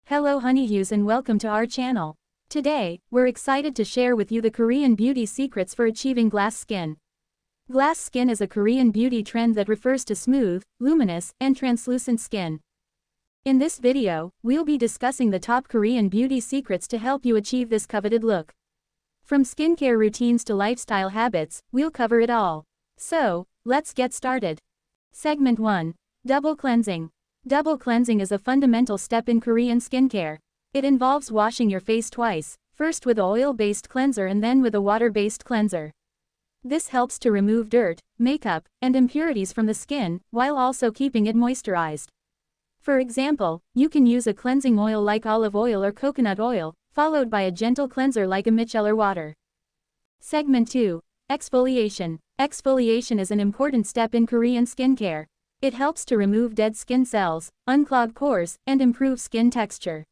Hello honeydews and welcome to our channel. Today, we're excited to share with you the Korean beauty secrets for achieving glass skin. Glass skin is a Korean beauty trend that refers to smooth, luminous, and translucent skin. In this video, we'll be discussing the top Korean beauty secrets to help you achieve this coveted look. From skincare routines to lifestyle habits, we'll cover it all. So, let's get started. Segment 1. Double cleansing. Double cleansing is a fundamental step in Korean skincare. It involves washing your face twice, first with an oil-based cleanser and then with a water-based cleanser. This helps to remove dirt, makeup, and impurities from the skin, while also keeping it moisturized. For example, you can use a cleansing oil like olive oil or coconut oil, followed by a gentle cleanser like a micellar water. Segment 2. Exfoliation. Exfoliation is an important step in Korean skincare. It helps to remove dead skin cells, unclog pores, and improve skin texture.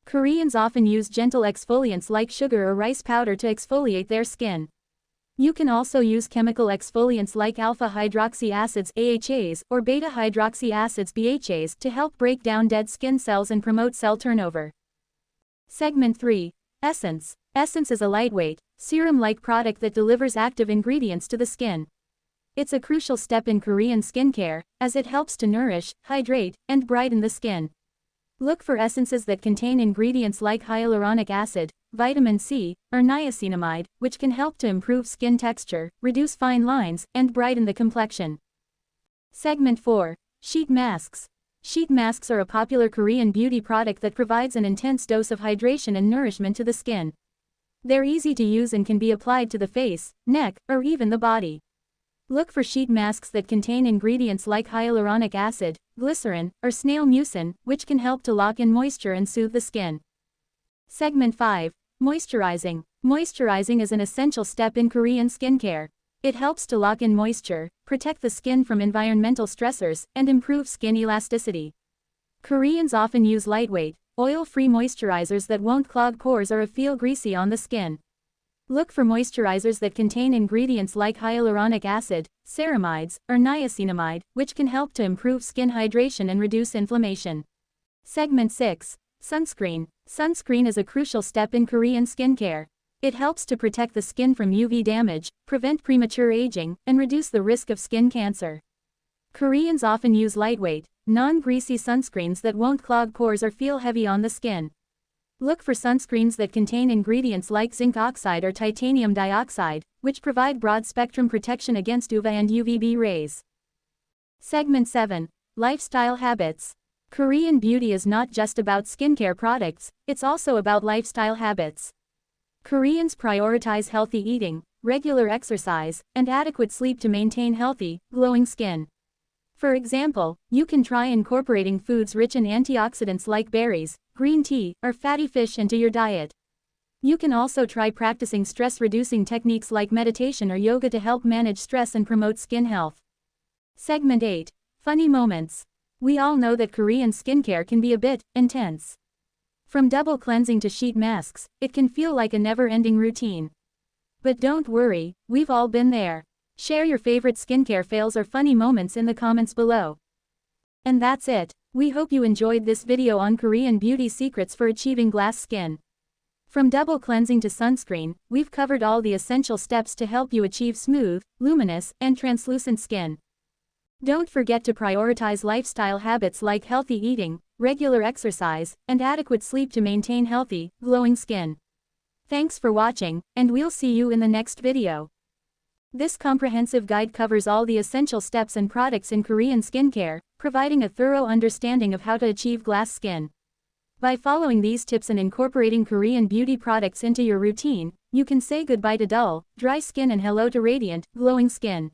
Koreans often use gentle exfoliants like sugar or rice powder to exfoliate their skin. You can also use chemical exfoliants like alpha-hydroxy acids AHAs or beta-hydroxy acids BHAs to help break down dead skin cells and promote cell turnover. Segment 3. Essence. Essence is a lightweight, serum-like product that delivers active ingredients to the skin. It's a crucial step in Korean skincare, as it helps to nourish, hydrate, and brighten the skin. Look for essences that contain ingredients like hyaluronic acid, vitamin C, or niacinamide, which can help to improve skin texture, reduce fine lines, and brighten the complexion. Segment 4. Sheet masks. Sheet masks are a popular Korean beauty product that provides an intense dose of hydration and nourishment to the skin. They're easy to use and can be applied to the face, neck, or even the body. Look for sheet masks that contain ingredients like hyaluronic acid, glycerin, or snail mucin, which can help to lock in moisture and soothe the skin. Segment 5. Moisturizing. Moisturizing is an essential step in Korean skincare. It helps to lock in moisture, protect the skin from environmental stressors, and improve skin elasticity. Koreans often use lightweight, oil-free moisturizers that won't clog pores or feel greasy on the skin. Look for moisturizers that contain ingredients like hyaluronic acid, ceramides, or niacinamide, which can help to improve skin hydration and reduce inflammation. Segment 6. Sunscreen. Sunscreen is a crucial step in Korean skincare. It helps to protect the skin from UV damage, prevent premature aging, and reduce the risk of skin cancer. Koreans often use lightweight, non-greasy sunscreens that won't clog pores or feel heavy on the skin. Look for sunscreens that contain ingredients like zinc oxide or titanium dioxide, which provide broad-spectrum protection against UVA and UVB rays. Segment 7. Lifestyle habits. Korean beauty is not just about skincare products, it's also about lifestyle habits. Koreans prioritize healthy eating, regular exercise, and adequate sleep to maintain healthy, glowing skin. For example, you can try incorporating foods rich in antioxidants like berries, green tea, or fatty fish into your diet. You can also try practicing stress-reducing techniques like meditation or yoga to help manage stress and promote skin health. Segment 8. Funny moments. We all know that Korean skincare can be a bit intense. From double cleansing to sheet masks, it can feel like a never-ending routine. But don't worry, we've all been there. Share your favorite skincare fails or funny moments in the comments below. And that's it. We hope you enjoyed this video on Korean beauty secrets for achieving glass skin. From double cleansing to sunscreen, we've covered all the essential steps to help you achieve smooth, luminous, and translucent skin. Don't forget to prioritize lifestyle habits like healthy eating, regular exercise, and adequate sleep to maintain healthy, glowing skin. Thanks for watching, and we'll see you in the next video. This comprehensive guide covers all the essential steps and products in Korean skincare, providing a thorough understanding of how to achieve glass skin. By following these tips and incorporating Korean beauty products into your routine, you can say goodbye to dull, dry skin and hello to radiant, glowing skin.